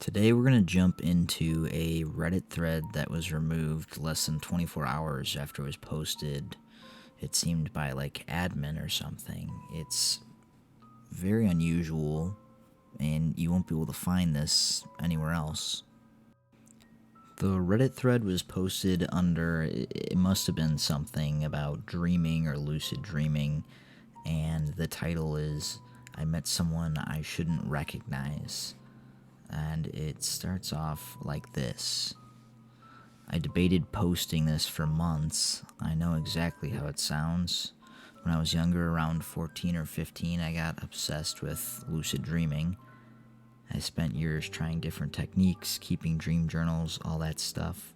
Today we're going to jump into a Reddit thread that was removed less than 24 hours after it was posted. It seemed by like admin or something. It's very unusual and you won't be able to find this anywhere else. The Reddit thread was posted under, it must have been something about dreaming or lucid dreaming, and the title is I Met Someone I Shouldn't Recognize. And it starts off like this. I debated posting this for months. I know exactly how it sounds. When I was younger, around 14 or 15, I got obsessed with lucid dreaming. I spent years trying different techniques, keeping dream journals, all that stuff.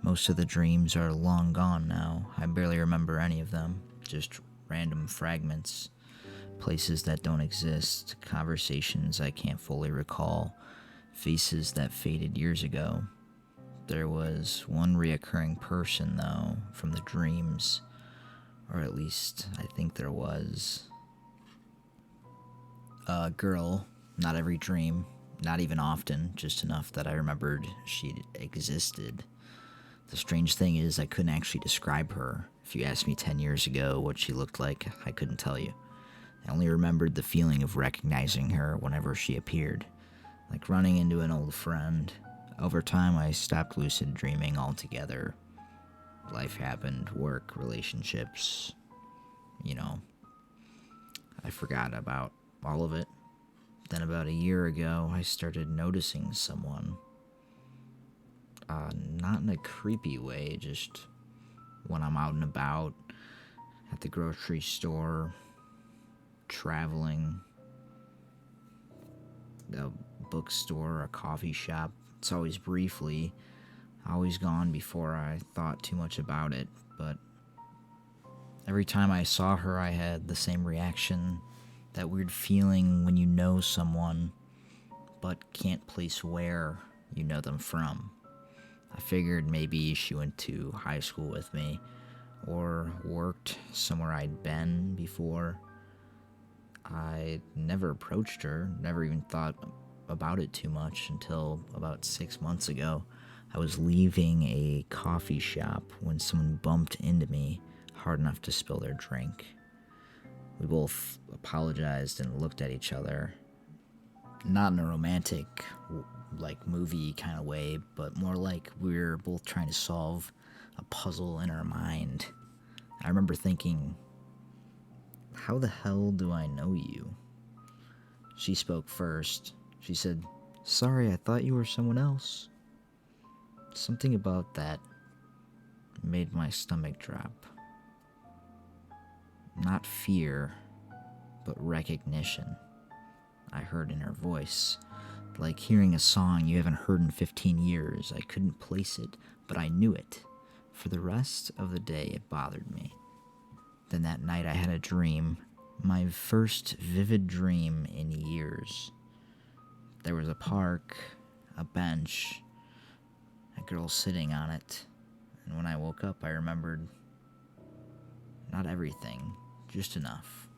Most of the dreams are long gone now. I barely remember any of them, just random fragments. Places that don't exist, conversations I can't fully recall, faces that faded years ago. There was one reoccurring person, though, from the dreams, or at least I think there was. A girl, not every dream, not even often, just enough that I remembered she existed. The strange thing is, I couldn't actually describe her. If you asked me 10 years ago what she looked like, I couldn't tell you. I only remembered the feeling of recognizing her whenever she appeared, like running into an old friend. Over time, I stopped lucid dreaming altogether. Life happened, work, relationships, I forgot about all of it. Then about a year ago, I started noticing someone. Not in a creepy way, just when I'm out and about, at the grocery store, traveling, a bookstore, a coffee shop. It's always briefly, always gone before I thought too much about it, but every time I saw her, I had the same reaction, that weird feeling when you know someone, but can't place where you know them from. I figured maybe she went to high school with me, or worked somewhere I'd been before. I never approached her, never even thought about it too much until about 6 months ago. I was leaving a coffee shop when someone bumped into me hard enough to spill their drink. We both apologized and looked at each other. Not in a romantic, like movie kind of way, but more like we were both trying to solve a puzzle in our mind. I remember thinking, how the hell do I know you? She spoke first. She said, "Sorry, I thought you were someone else." Something about that made my stomach drop. Not fear, but recognition. I heard in her voice, like hearing a song you haven't heard in 15 years. I couldn't place it, but I knew it. For the rest of the day, it bothered me. Then that night I had a dream, my first vivid dream in years. There was a park, a bench, a girl sitting on it, and when I woke up I remembered not everything, just enough.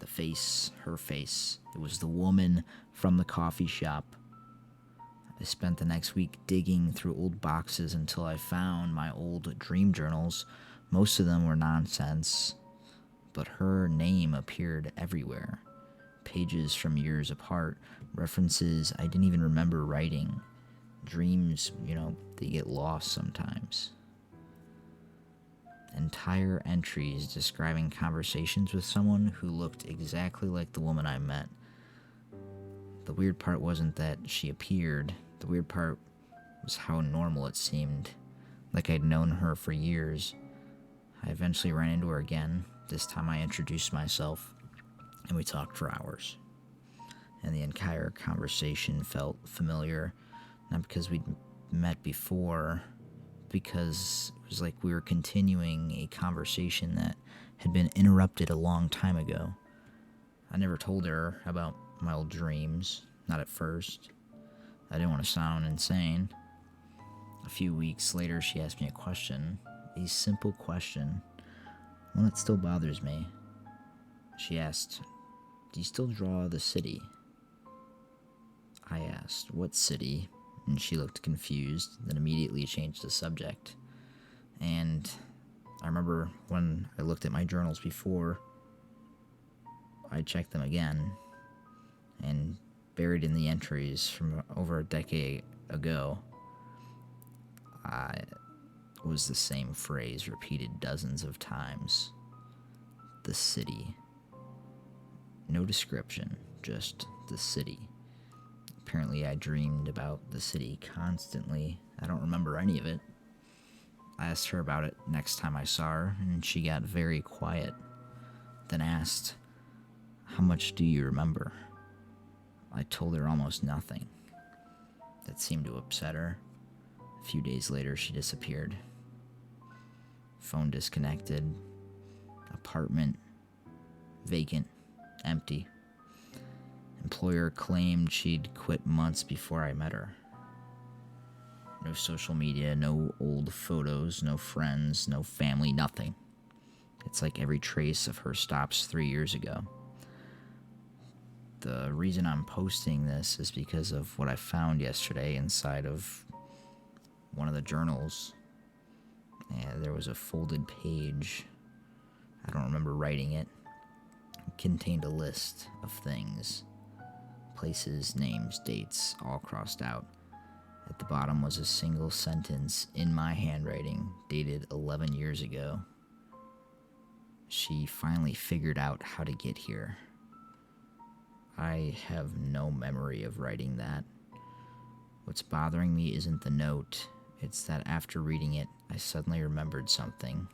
The face, her face, it was the woman from the coffee shop. I spent the next week digging through old boxes until I found my old dream journals. Most of them were nonsense, but her name appeared everywhere. Pages from years apart, references I didn't even remember writing. Dreams, they get lost sometimes. Entire entries describing conversations with someone who looked exactly like the woman I met. The weird part wasn't that she appeared. The weird part was how normal it seemed, like I'd known her for years. I eventually ran into her again. This time I introduced myself, and we talked for hours. And the entire conversation felt familiar, not because we'd met before, because it was like we were continuing a conversation that had been interrupted a long time ago. I never told her about my old dreams, not at first. I didn't want to sound insane. A few weeks later, she asked me a question, a simple question, one that still bothers me. She asked, "Do you still draw the city?" I asked, "What city?" And she looked confused, then immediately changed the subject. And I remember when I looked at my journals before, I checked them again, and buried in the entries from over a decade ago, was the same phrase repeated dozens of times. The city. No description, just the city. Apparently I dreamed about the city constantly. I don't remember any of it. I asked her about it next time I saw her, and she got very quiet, then asked, "How much do you remember?" I told her almost nothing. That seemed to upset her. A few days later, she disappeared. Phone disconnected. Apartment vacant. Empty. Employer claimed she'd quit months before I met her. No social media, no old photos, no friends, no family, nothing. It's like every trace of her stops 3 years ago. The reason I'm posting this is because of what I found yesterday inside of one of the journals. And there was a folded page. I don't remember writing it. It contained a list of things. Places, names, dates, all crossed out. At the bottom was a single sentence in my handwriting, dated 11 years ago. She finally figured out how to get here. I have no memory of writing that. What's bothering me isn't the note, it's that after reading it, I suddenly remembered something.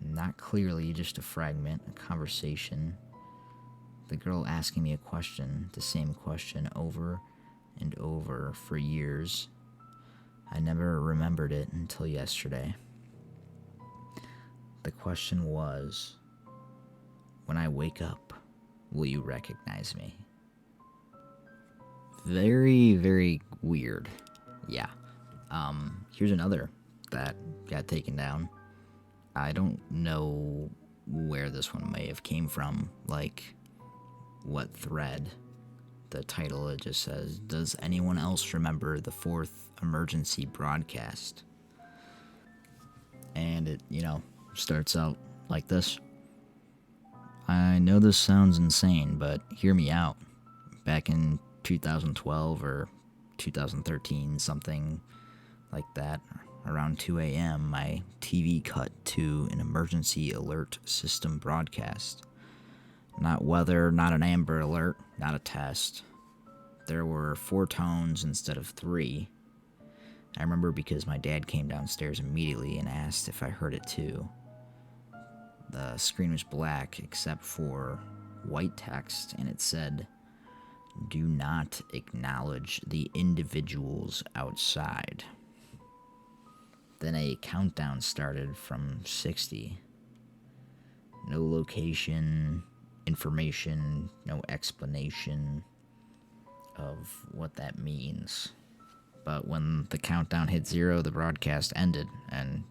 Not clearly, just a fragment, a conversation. The girl asking me a question, the same question over and over for years. I never remembered it until yesterday. The question was, "When I wake up, will you recognize me?" Very, very weird. Yeah. Here's another that got taken down. I don't know where this one may have came from, like what thread. The title, it just says, "Does anyone else remember the 4th emergency broadcast?" And it, starts out like this. "I know this sounds insane, but hear me out. Back in 2012 or 2013, something like that, around 2 a.m., my TV cut to an emergency alert system broadcast. Not weather, not an Amber Alert, not a test. There were 4 tones instead of 3. I remember because my dad came downstairs immediately and asked if I heard it too. The screen was black except for white text, and it said, 'Do not acknowledge the individuals outside.' Then a countdown started from 60. No location, information, no explanation of what that means. But when the countdown hit 0, the broadcast ended, and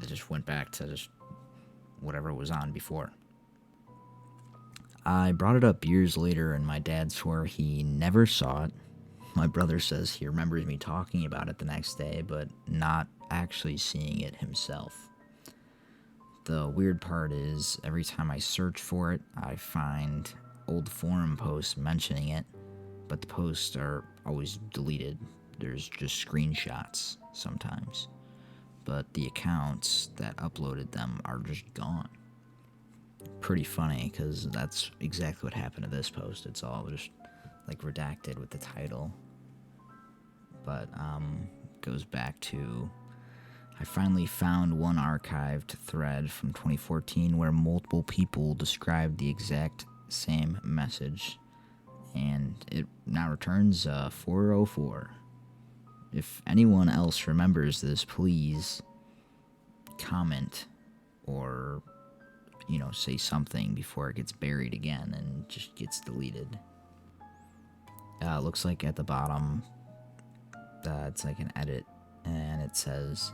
it just went back to just whatever was on before. I brought it up years later, and my dad swore he never saw it. My brother says he remembers me talking about it the next day, but not actually seeing it himself. The weird part is, every time I search for it, I find old forum posts mentioning it, but the posts are always deleted. There's just screenshots sometimes, but the accounts that uploaded them are just gone. Pretty funny, because that's exactly what happened to this post. It's all just like redacted with the title. But goes back to, I finally found one archived thread from 2014 where multiple people described the exact same message, and it now returns 404. If anyone else remembers this, please comment or say something before it gets buried again and just gets deleted. It looks like at the bottom, it's like an edit, and it says,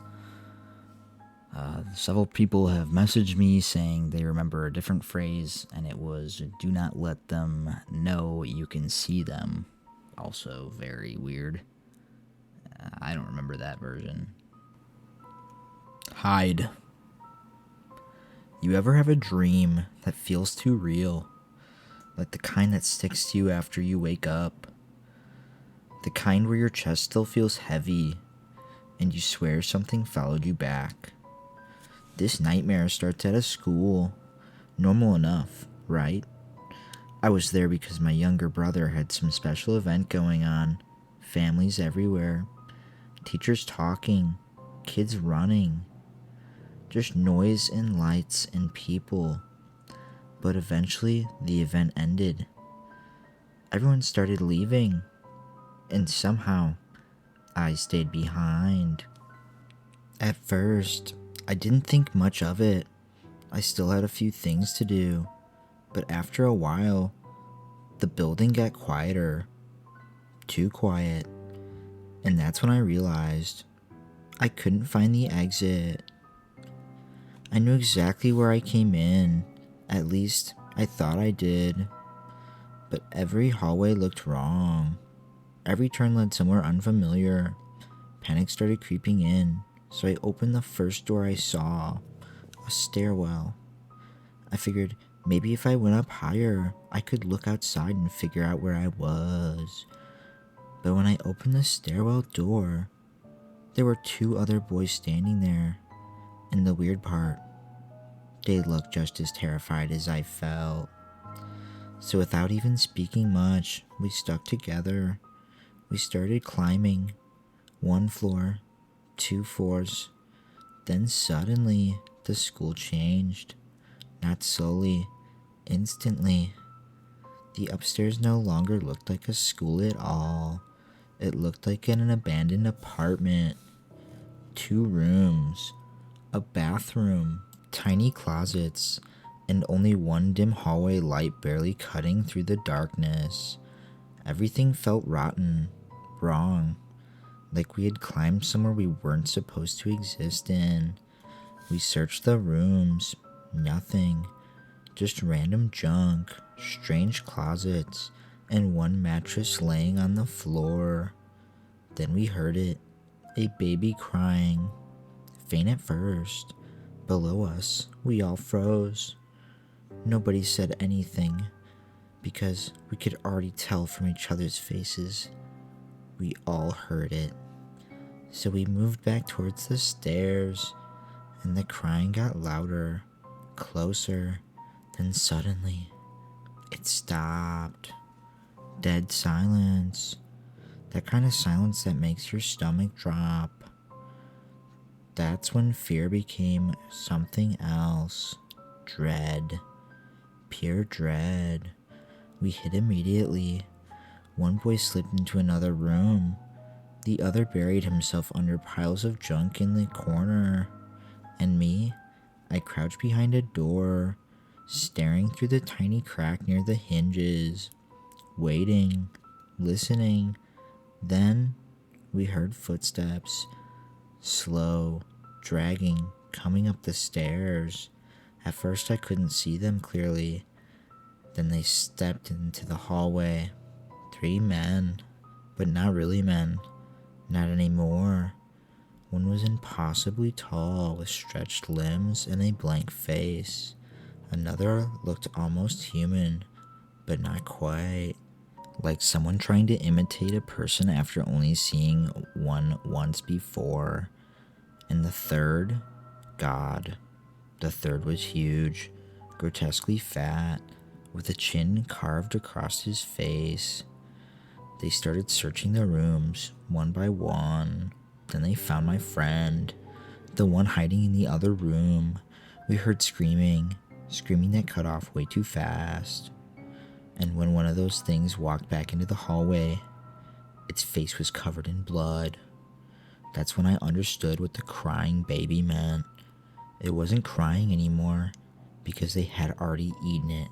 several people have messaged me saying they remember a different phrase, and it was, "Do not let them know you can see them." also very weird. I don't remember that version. Hide. You ever have a dream that feels too real? Like the kind that sticks to you after you wake up? The kind where your chest still feels heavy and you swear something followed you back? This nightmare starts at a school. Normal enough, right? I was there because my younger brother had some special event going on. Families everywhere. Teachers talking. Kids running. Just noise and lights and people. But eventually, the event ended. Everyone started leaving. And somehow, I stayed behind. At first, I didn't think much of it. I still had a few things to do. But after a while, the building got quieter. Too quiet. And that's when I realized I couldn't find the exit. I knew exactly where I came in. At least, I thought I did. But every hallway looked wrong. Every turn led somewhere unfamiliar. Panic started creeping in, so I opened the first door I saw. A stairwell. I figured maybe if I went up higher, I could look outside and figure out where I was. But when I opened the stairwell door, there were 2 other boys standing there. And the weird part, they looked just as terrified as I felt. So without even speaking much, we stuck together. We started climbing. 1 floor, 2 floors. Then suddenly, the school changed. Not slowly, instantly. The upstairs no longer looked like a school at all. It looked like an abandoned apartment. 2 rooms, a bathroom, tiny closets, and only one dim hallway light barely cutting through the darkness. Everything felt rotten, wrong, like we had climbed somewhere we weren't supposed to exist in. We searched the rooms, nothing, just random junk, strange closets, and 1 mattress laying on the floor. Then we heard it, a baby crying, faint at first. Below us, we all froze. Nobody said anything, because we could already tell from each other's faces. We all heard it. So we moved back towards the stairs, and the crying got louder, closer. Then suddenly, it stopped. Dead silence. That kind of silence that makes your stomach drop. That's when fear became something else. Dread. Pure dread. We hid immediately. 1 boy slipped into another room. The other buried himself under piles of junk in the corner. And me, I crouched behind a door, staring through the tiny crack near the hinges, waiting, listening. Then we heard footsteps, slow, dragging, coming up the stairs. At first I couldn't see them clearly. Then they stepped into the hallway. 3 men, but not really men. Not anymore. One was impossibly tall, with stretched limbs and a blank face. Another looked almost human, but not quite. Like someone trying to imitate a person after only seeing one once before. And the third, God. The third was huge, grotesquely fat, with a chin carved across his face. They started searching the rooms, one by one. Then they found my friend, the one hiding in the other room. We heard screaming that cut off way too fast. And when one of those things walked back into the hallway, its face was covered in blood. That's when I understood what the crying baby meant. It wasn't crying anymore, because they had already eaten it.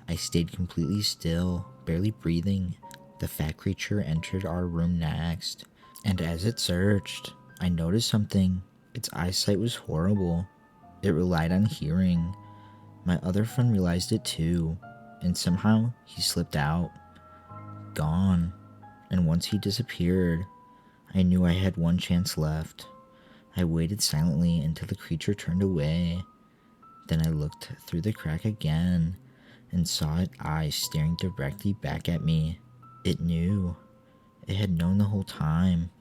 I stayed completely still, barely breathing. The fat creature entered our room next, and as it searched, I noticed something. Its eyesight was horrible. It relied on hearing. My other friend realized it too, and somehow he slipped out. Gone. once he disappeared, I knew I had one chance left. I waited silently until the creature turned away. Then I looked through the crack again and saw its eyes staring directly back at me. It knew. It had known the whole time.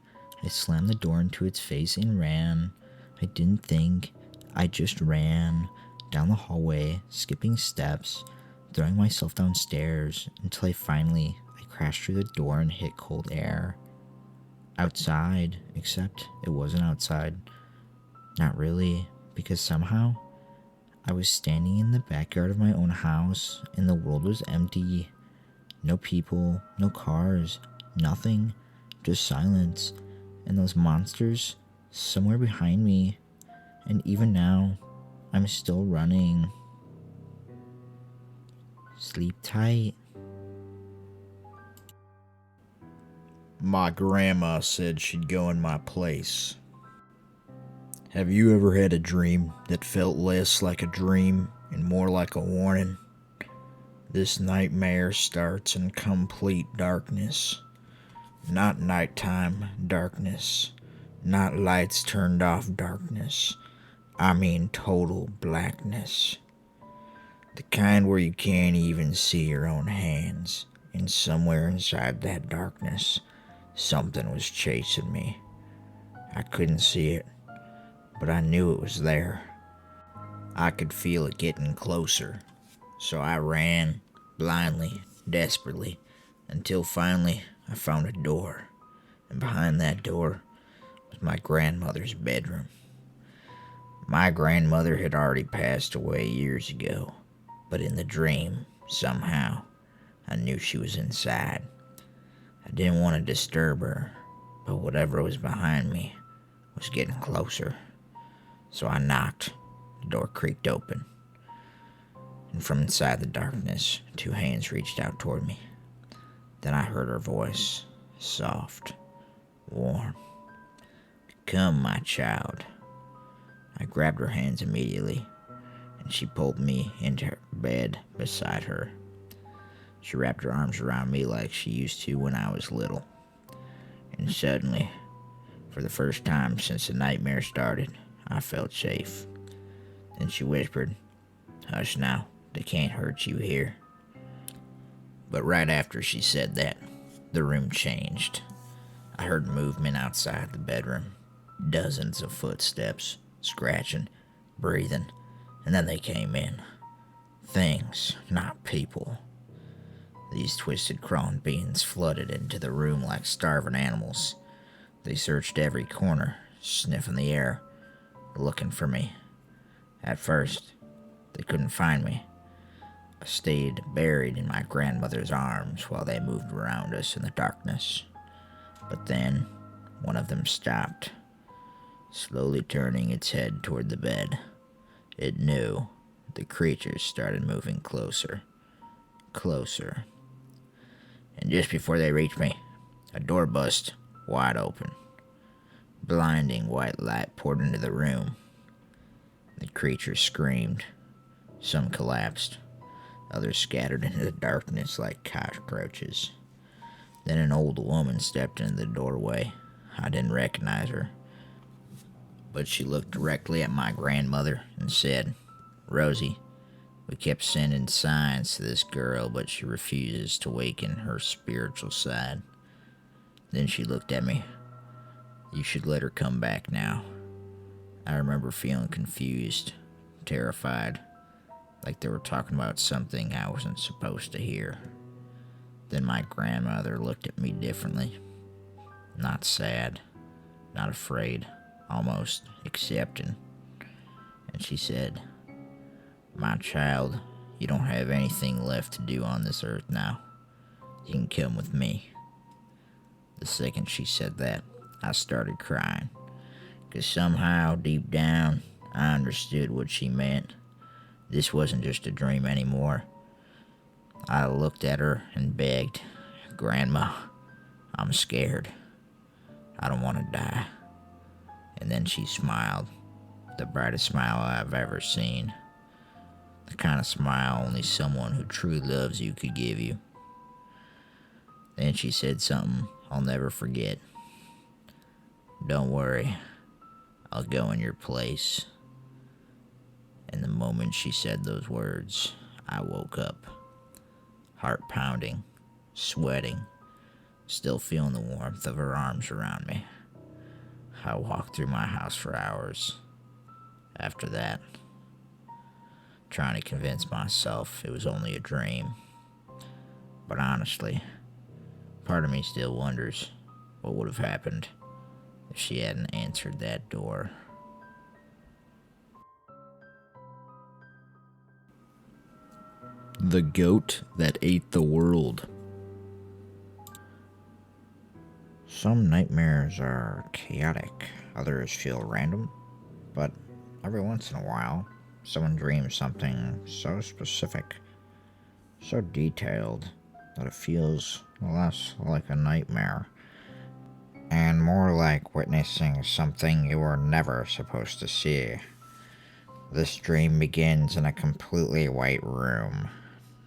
I slammed the door into its face and ran. I didn't think. I just ran down the hallway, skipping steps, throwing myself downstairs until I crashed through the door and hit cold air. Outside, except it wasn't outside. Not really, because somehow I was standing in the backyard of my own house and the world was empty. No people, no cars, nothing, just silence, and those monsters somewhere behind me. And even now, I'm still running. Sleep tight. My grandma said she'd go in my place. Have you ever had a dream that felt less like a dream and more like a warning? This nightmare starts in complete darkness. Not nighttime darkness. Not lights turned off darkness. I mean total blackness. The kind where you can't even see your own hands. And somewhere inside that darkness, something was chasing me. I couldn't see it, but I knew it was there. I could feel it getting closer. So I ran, blindly, desperately, until finally I found a door. And behind that door was my grandmother's bedroom. My grandmother had already passed away years ago, but in the dream, somehow, I knew she was inside. I didn't want to disturb her, but whatever was behind me was getting closer. So I knocked. The door creaked open, and from inside the darkness, 2 hands reached out toward me. Then I heard her voice, soft, warm. "Come, my child." I grabbed her hands immediately, and she pulled me into her bed beside her. She wrapped her arms around me like she used to when I was little. And suddenly, for the first time since the nightmare started, I felt safe. Then she whispered, "Hush now, they can't hurt you here." But right after she said that, the room changed. I heard movement outside the bedroom. Dozens of footsteps, scratching, breathing, and then they came in. Things, not people. These twisted crawling beings flooded into the room like starving animals. They searched every corner, sniffing the air, looking for me. At first, they couldn't find me. I stayed buried in my grandmother's arms while they moved around us in the darkness. But then, one of them stopped, slowly turning its head toward the bed. It knew. The creatures started moving closer. Closer. And just before they reached me, a door bust wide open. Blinding white light poured into the room. The creatures screamed. Some collapsed. Others scattered into the darkness like cockroaches. Then an old woman stepped into the doorway. I didn't recognize her, but she looked directly at my grandmother and said, "Rosie, we kept sending signs to this girl, but she refuses to waken her spiritual side." Then she looked at me. "You should let her come back now." I remember feeling confused, terrified, like they were talking about something I wasn't supposed to hear. Then my grandmother looked at me differently. Not sad, not afraid, almost accepting. And she said, "My child, you don't have anything left to do on this earth now. You can come with me." The second she said that, I started crying, because somehow, deep down, I understood what she meant. This wasn't just a dream anymore. I looked at her and begged, "Grandma, I'm scared. I don't want to die." And then she smiled, the brightest smile I've ever seen. The kind of smile only someone who truly loves you could give you. Then she said something I'll never forget. Don't worry, I'll go in your place. And the moment she said those words, I woke up, heart pounding, sweating, still feeling the warmth of her arms around me. I walked through my house for hours after that, trying to convince myself it was only a dream. But honestly, part of me still wonders what would have happened if she hadn't answered that door. The goat that ate the world. Some nightmares are chaotic, others feel random, but every once in a while, someone dreams something so specific, so detailed, that it feels less like a nightmare and more like witnessing something you were never supposed to see. This dream begins in a completely white room.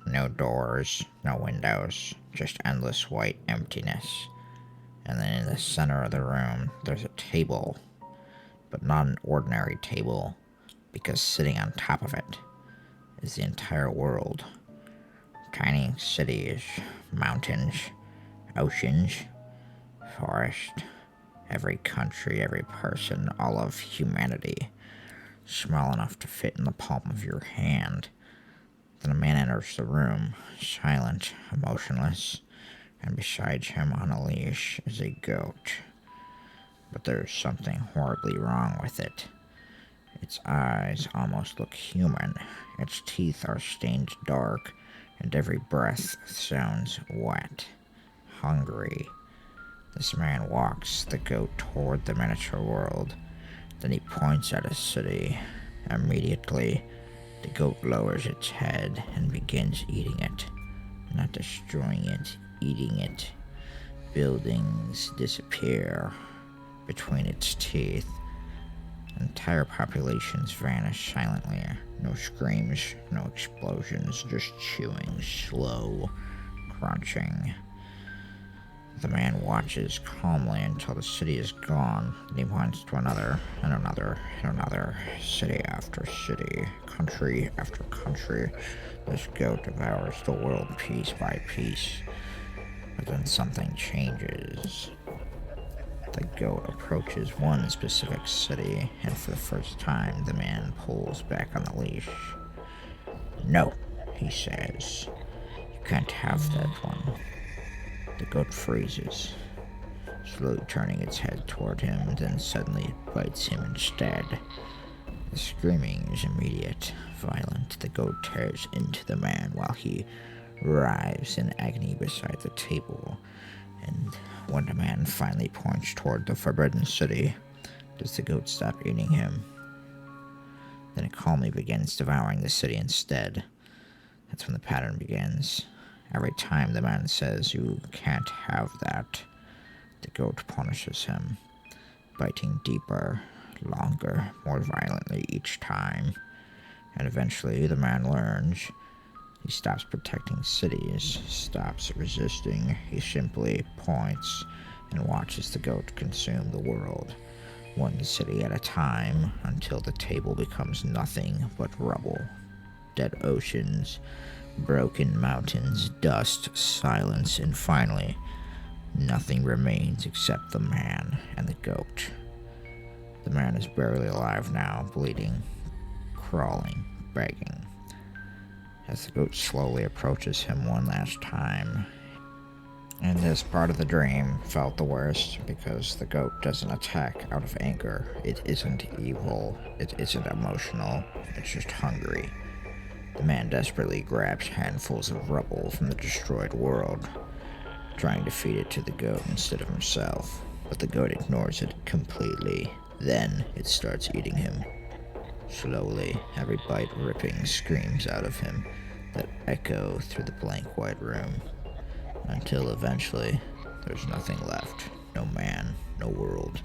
No doors, no windows, just endless white emptiness. And then in the center of the room, there's a table, but not an ordinary table, because sitting on top of it is the entire world. Tiny cities, mountains, oceans, forest, every country, every person, all of humanity, small enough to fit in the palm of your hand. Then a man enters the room, silent, emotionless, and beside him on a leash is a goat. But there's something horribly wrong with it. Its eyes almost look human, its teeth are stained dark, and every breath sounds wet, hungry. This man walks the goat toward the miniature world. Then he points at a city. Immediately, the goat lowers its head and begins eating it. Not destroying it, eating it. Buildings disappear between its teeth. Entire populations vanish silently. No screams, no explosions, just chewing, slow, crunching. The man watches calmly until the city is gone. Then he points to another, and another, and another. City after city, country after country. This goat devours the world piece by piece. But then something changes. The goat approaches one specific city, and for the first time, the man pulls back on the leash. No, he says. You can't have that one. The goat freezes, slowly turning its head toward him, and then suddenly it bites him instead. The screaming is immediate, violent. The goat tears into the man while he writhes in agony beside the table. And when the man finally points toward the forbidden city, does the goat stop eating him? Then it calmly begins devouring the city instead. That's when the pattern begins. Every time the man says, "You can't have that," the goat punishes him, biting deeper, longer, more violently each time. And eventually the man learns. He stops protecting cities, stops resisting. He simply points and watches the goat consume the world, one city at a time, until the table becomes nothing but rubble. Dead oceans, broken mountains, dust, silence, and finally, nothing remains except the man and the goat. The man is barely alive now, bleeding, crawling, begging. As the goat slowly approaches him one last time. And this part of the dream felt the worst because the goat doesn't attack out of anger. It isn't evil. It isn't emotional. It's just hungry. The man desperately grabs handfuls of rubble from the destroyed world, trying to feed it to the goat instead of himself. But the goat ignores it completely. Then it starts eating him. Slowly, every bite ripping screams out of him that echo through the blank white room, until eventually there's nothing left. No man, no world,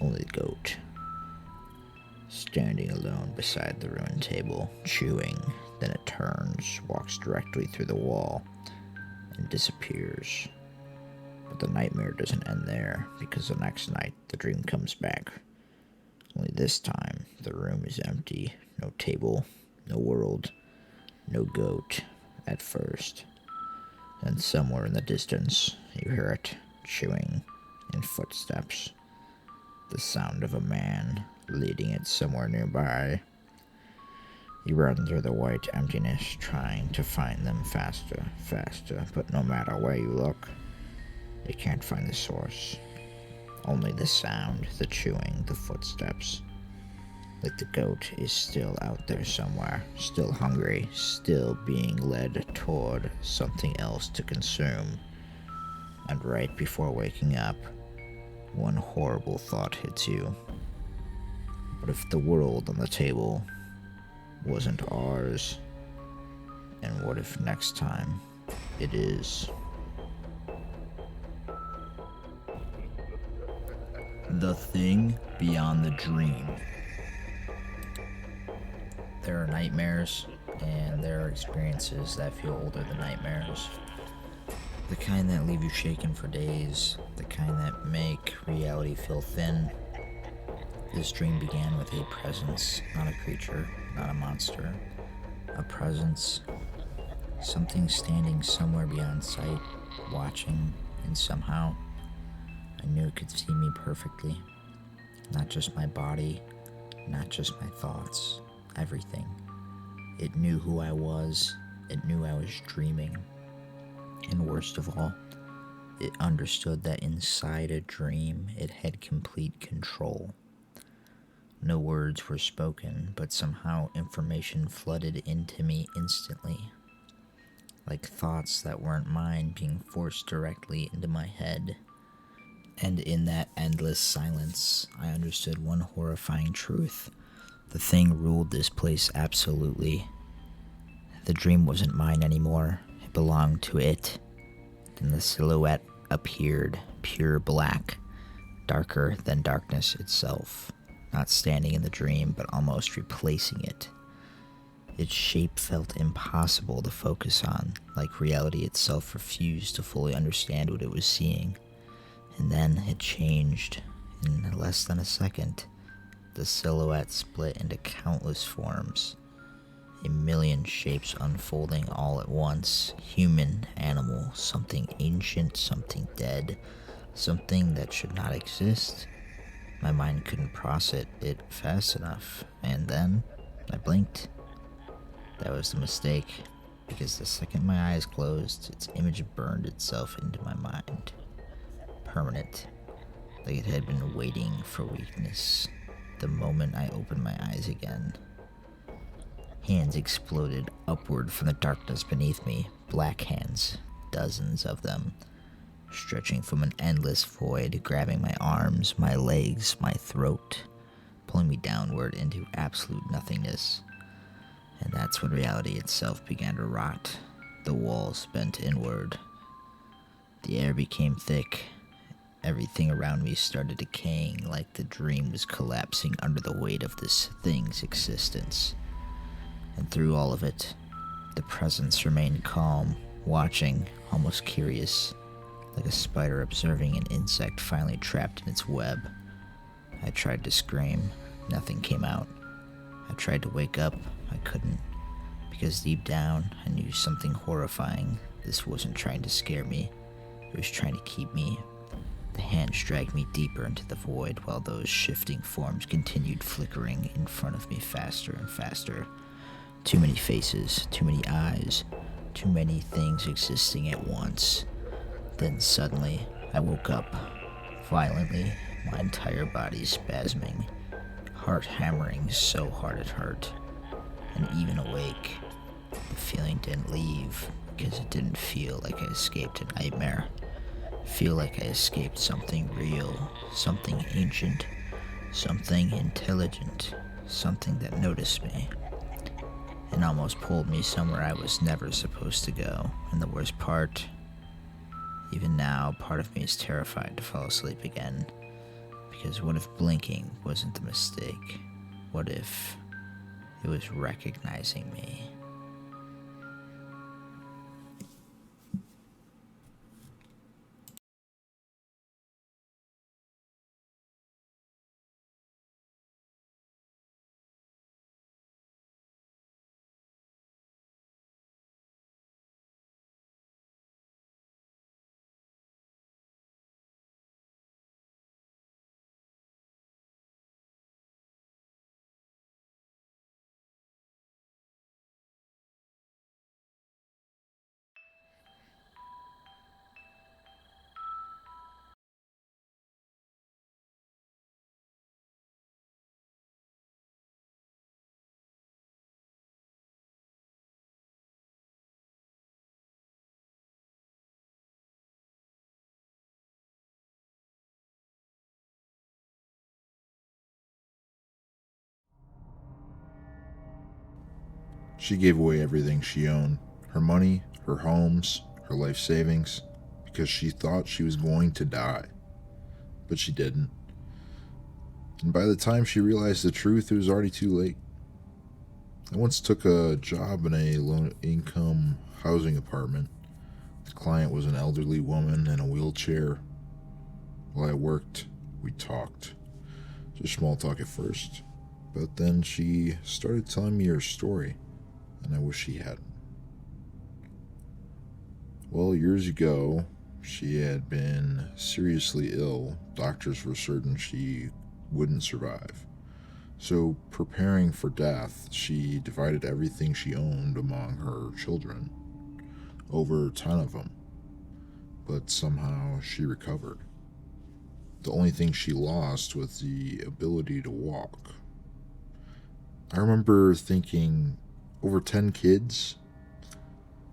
only the goat. Standing alone beside the ruined table, chewing, then it turns, walks directly through the wall, and disappears. But the nightmare doesn't end there, because the next night the dream comes back. Only this time, the room is empty. No table, no world, no goat at first. And somewhere in the distance, you hear it chewing in footsteps. The sound of a man leading it somewhere nearby. You run through the white emptiness, trying to find them faster, but no matter where you look, you can't find the source. Only the sound, the chewing, the footsteps. Like the goat is still out there somewhere, still hungry, still being led toward something else to consume. And right before waking up, one horrible thought hits you. What if the world on the table wasn't ours? And what if next time it is? The Thing Beyond the Dream. There are nightmares, and there are experiences that feel older than nightmares. The kind that leave you shaken for days, the kind that make reality feel thin. This dream began with a presence, not a creature, not a monster. A presence, something standing somewhere beyond sight, watching, and somehow I knew it could see me perfectly. Not just my body, not just my thoughts, everything. It knew who I was, it knew I was dreaming. And worst of all, it understood that inside a dream it had complete control. No words were spoken, but somehow information flooded into me instantly. Like thoughts that weren't mine being forced directly into my head. And in that endless silence, I understood one horrifying truth. The thing ruled this place absolutely. The dream wasn't mine anymore. It belonged to it. Then the silhouette appeared, pure black, darker than darkness itself. Not standing in the dream, but almost replacing it. Its shape felt impossible to focus on, like reality itself refused to fully understand what it was seeing. And then it changed. In less than a second, the silhouette split into countless forms. A million shapes unfolding all at once. Human, animal, something ancient, something dead, something that should not exist. My mind couldn't process it fast enough, and then I blinked. That was the mistake, because the second my eyes closed, its image burned itself into my mind. Permanent, like it had been waiting for weakness. The moment I opened my eyes again, hands exploded upward from the darkness beneath me. Black hands, dozens of them, stretching from an endless void, grabbing my arms, my legs, my throat, pulling me downward into absolute nothingness. And that's when reality itself began to rot. The walls bent inward. The air became thick. Everything around me started decaying, like the dream was collapsing under the weight of this thing's existence. And through all of it, the presence remained calm, watching, almost curious, like a spider observing an insect finally trapped in its web. I tried to scream. Nothing came out. I tried to wake up. I couldn't. Because deep down, I knew something horrifying. This wasn't trying to scare me. It was trying to keep me. The hands dragged me deeper into the void while those shifting forms continued flickering in front of me faster and faster. Too many faces, too many eyes, too many things existing at once. Then suddenly, I woke up, violently, my entire body spasming, heart hammering so hard it hurt. And even awake, the feeling didn't leave, because it didn't feel like I escaped a nightmare. Feel like I escaped something real, something ancient, something intelligent, something that noticed me, and almost pulled me somewhere I was never supposed to go. And the worst part, even now, part of me is terrified to fall asleep again, because what if blinking wasn't the mistake? What if it was recognizing me? She gave away everything she owned, her money, her homes, her life savings, because she thought she was going to die. But she didn't. And by the time she realized the truth, it was already too late. I once took a job in a low-income housing apartment. The client was an elderly woman in a wheelchair. While I worked, we talked. Just small talk at first. But then she started telling me her story, and I wish she hadn't. Well, years ago, she had been seriously ill. Doctors were certain she wouldn't survive. So, preparing for death, she divided everything she owned among her children, over 10 of them. But somehow she recovered. The only thing she lost was the ability to walk. I remember thinking, over 10 kids?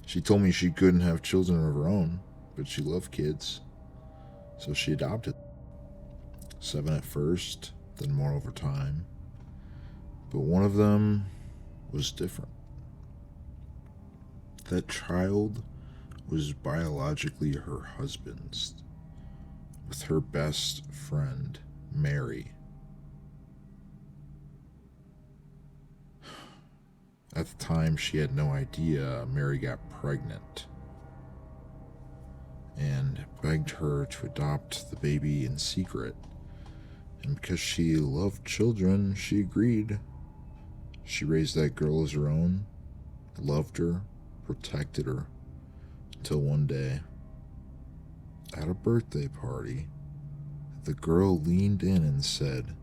She told me she couldn't have children of her own, but she loved kids, so she adopted 7 at first, then more over time. But one of them was different. That child was biologically her husband's, with her best friend, Mary. At the time, she had no idea Mary got pregnant and begged her to adopt the baby in secret. And because she loved children, she agreed. She raised that girl as her own, loved her, protected her, until one day, at a birthday party, the girl leaned in and said,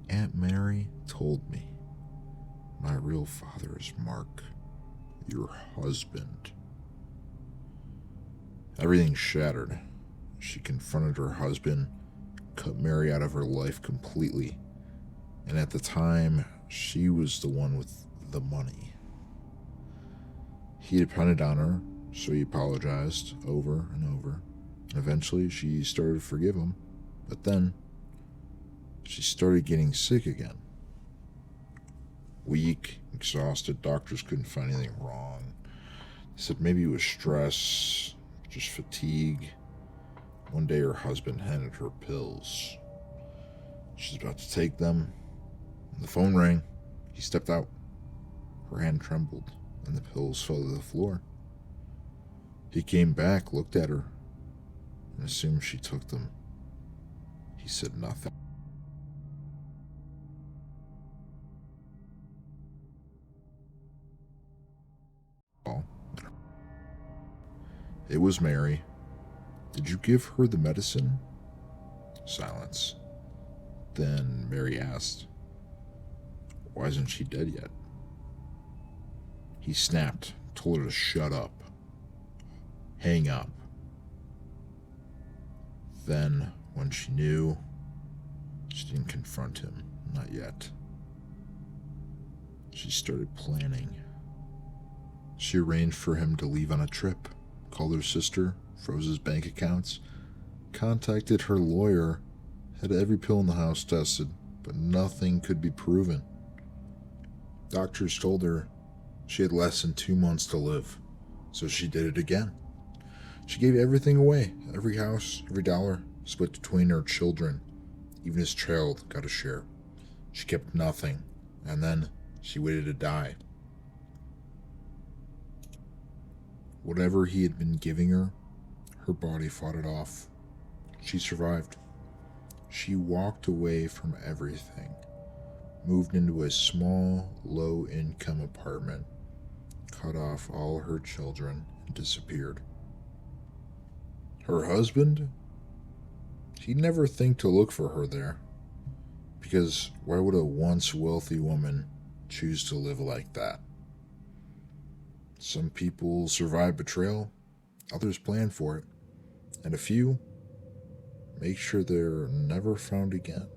"Aunt Mary told me my real father is Mark, your husband." Everything shattered. She confronted her husband, cut Mary out of her life completely, and at the time, she was the one with the money. He depended on her, so he apologized over and over. And eventually, she started to forgive him, but then she started getting sick again. Weak, exhausted, doctors couldn't find anything wrong. They said maybe it was stress, just fatigue. One day her husband handed her pills. She's about to take them, and the phone rang. He stepped out. Her hand trembled, and the pills fell to the floor. He came back, looked at her, and assumed she took them. He said nothing. It was Mary. "Did you give her the medicine?" Silence. Then Mary asked, "Why isn't she dead yet?" He snapped, told her to shut up. Hang up. Then, when she knew, she didn't confront him, not yet. She started planning. She arranged for him to leave on a trip, called her sister, froze his bank accounts, contacted her lawyer, had every pill in the house tested, but nothing could be proven. Doctors told her she had less than 2 months to live, so she did it again. She gave everything away, every house, every dollar, split between her children. Even his child got a share. She kept nothing, and then she waited to die. Whatever he had been giving her, her body fought it off. She survived. She walked away from everything, moved into a small, low-income apartment, cut off all her children, and disappeared. Her husband? He'd never think to look for her there, because why would a once wealthy woman choose to live like that? Some people survive betrayal, others plan for it, and a few make sure they're never found again.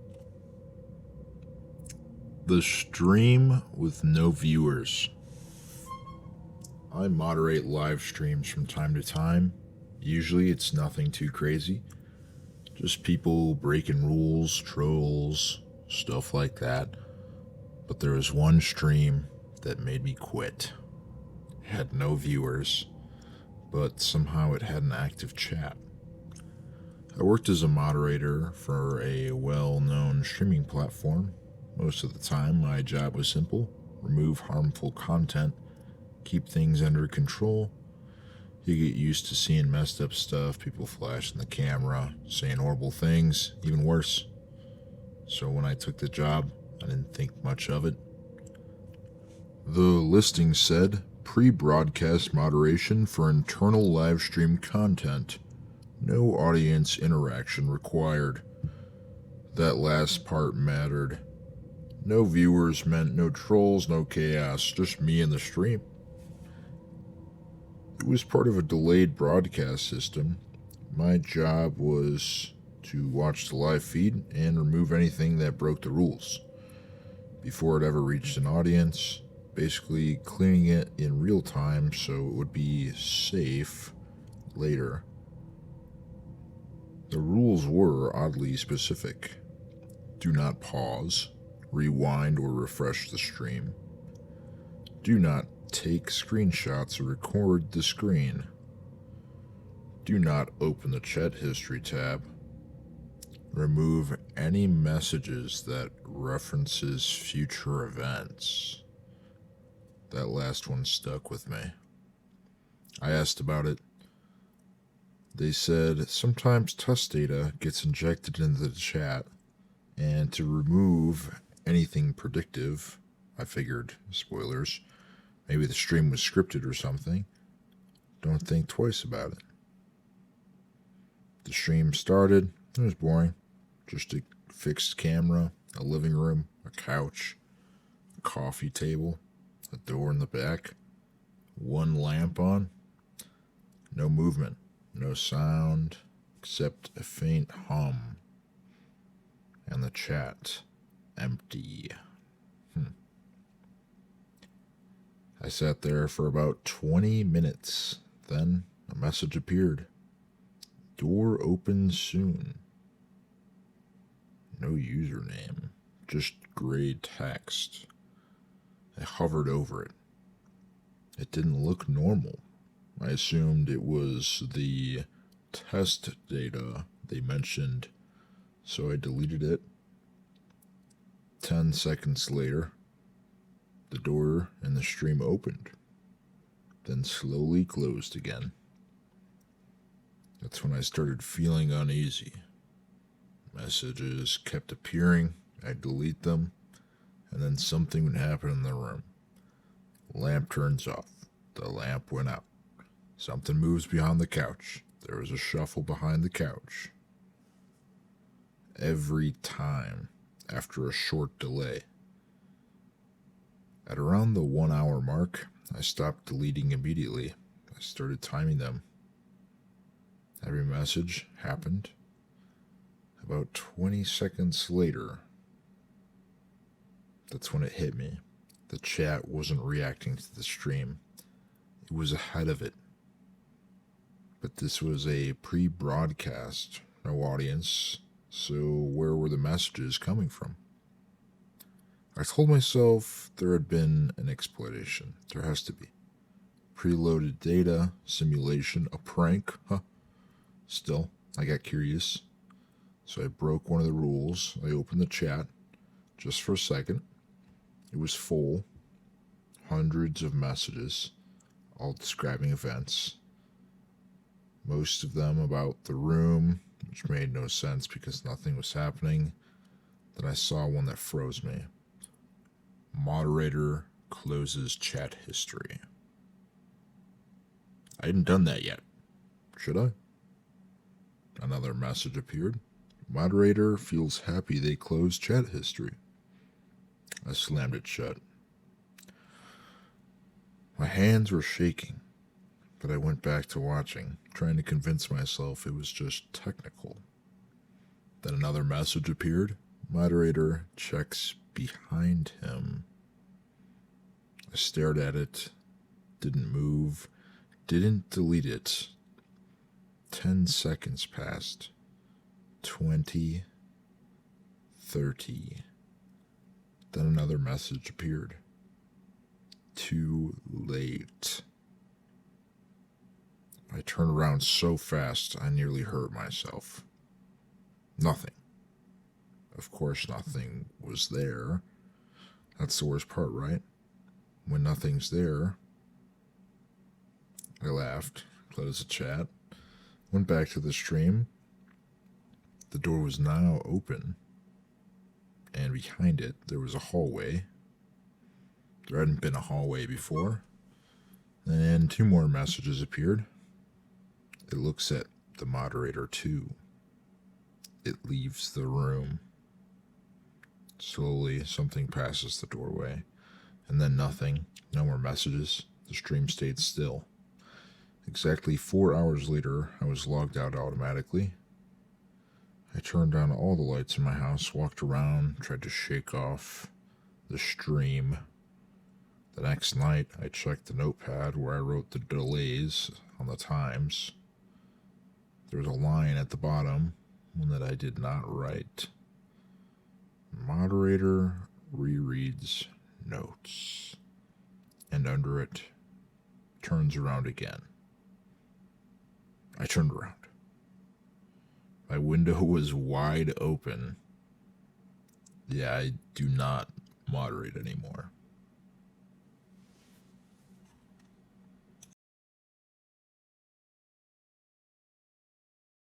The stream with no viewers. I moderate live streams from time to time. Usually it's nothing too crazy. Just people breaking rules, trolls, stuff like that. But there was one stream that made me quit. It had no viewers, but somehow it had an active chat. I worked as a moderator for a well-known streaming platform. Most of the time, my job was simple: remove harmful content, keep things under control. You get used to seeing messed up stuff, people flashing the camera, saying horrible things, even worse. So when I took the job, I didn't think much of it. The listing said, pre-broadcast moderation for internal live stream content. No audience interaction required. That last part mattered. No viewers meant no trolls, no chaos, just me and the stream. It was part of a delayed broadcast system. My job was to watch the live feed and remove anything that broke the rules before it ever reached an audience, basically cleaning it in real time so it would be safe later. The rules were oddly specific. Do not pause, rewind, or refresh the stream. Do not take screenshots or record the screen. Do not open the chat history tab. Remove any messages that references future events. That last one stuck with me. I asked about it. They said sometimes test data gets injected into the chat, and to remove anything predictive, I figured, spoilers, maybe the stream was scripted or something, don't think twice about it. The stream started. It was boring. Just a fixed camera, a living room, a couch, a coffee table, a door in the back, one lamp on, no movement, no sound, except a faint hum, and the chat empty. I sat there for about 20 minutes. Then a message appeared. Door open soon. No username, just gray text. I hovered over it. It didn't look normal. I assumed it was the test data they mentioned, so I deleted it. 10 seconds later, the door in the stream opened, then slowly closed again. That's when I started feeling uneasy. Messages kept appearing. I'd delete them, and then something would happen in the room. Lamp turns off. The lamp went out. Something moves behind the couch. There was a shuffle behind the couch. Every time, after a short delay. At around the 1 hour mark, I stopped deleting immediately. I started timing them. Every message happened. About 20 seconds later, that's when it hit me. The chat wasn't reacting to the stream. It was ahead of it. But this was a pre-broadcast, no audience, so where were the messages coming from? I told myself there had been an exploitation. There has to be. Preloaded data, simulation, a prank, huh? Still, I got curious. So I broke one of the rules. I opened the chat just for a second. It was full. Hundreds of messages, all describing events. Most of them about the room, which made no sense because nothing was happening. Then I saw one that froze me. Moderator closes chat history. I hadn't done that yet. Should I? Another message appeared. Moderator feels happy they closed chat history. I slammed it shut. My hands were shaking, but I went back to watching, trying to convince myself it was just technical. Then another message appeared. Moderator checks behind him. I stared at it, didn't move, didn't delete it. 10 seconds passed. 20, 30. Then another message appeared. too late. I turned around so fast I nearly hurt myself. Nothing. Of course, nothing was there. That's the worst part, right? When nothing's there, I laughed, closed the chat, went back to the stream. The door was now open, and behind it there was a hallway. There hadn't been a hallway before. And 2 more messages appeared. It looks at the moderator too. It leaves the room. Slowly, something passes the doorway, and then nothing. No more messages. The stream stayed still. Exactly 4 hours later, I was logged out automatically. I turned on all the lights in my house, walked around, tried to shake off the stream. The next night, I checked the notepad where I wrote the delays on the times. There was a line at the bottom, one that I did not write. Moderator rereads notes. And under it, turns around again. I turned around. My window was wide open. Yeah, I do not moderate anymore.